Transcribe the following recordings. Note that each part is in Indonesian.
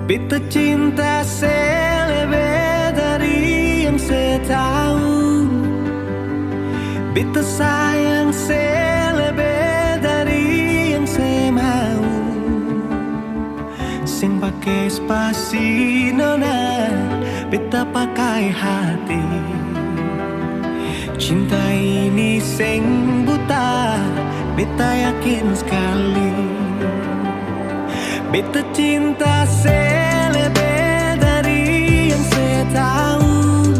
Beta cinta selebih dari yang setahu, beta sayang selebih dari yang semau. Sing pakai spasi nona, beta pakai hati. Cinta ini sing buta, beta yakin sekali. Beta cinta selebih dari yang setahu,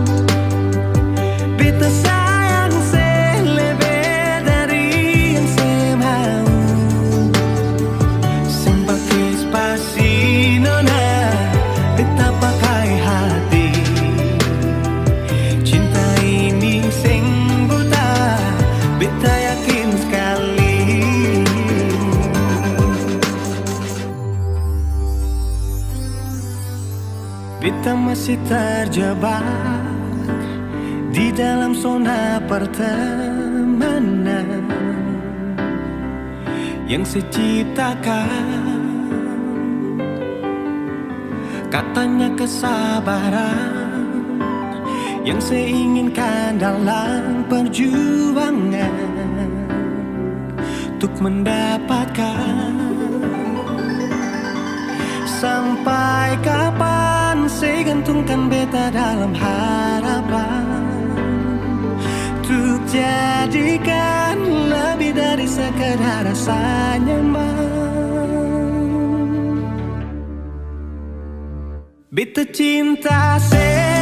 beta sayang selebih dari yang semau. Sing pakai spasi nona, beta pakai hati. Cinta ini sing buta, beta yakin sekali. Beta masih terjebak di dalam zona pertemanan yang seciptakan. Katanya kesabaran yang saya inginkan dalam perjuangan untuk mendapatkan. Sampai kapan saya gantungkan beta dalam harapan untuk jadikan lebih dari sekedar rasa nyaman. Beta cinta saya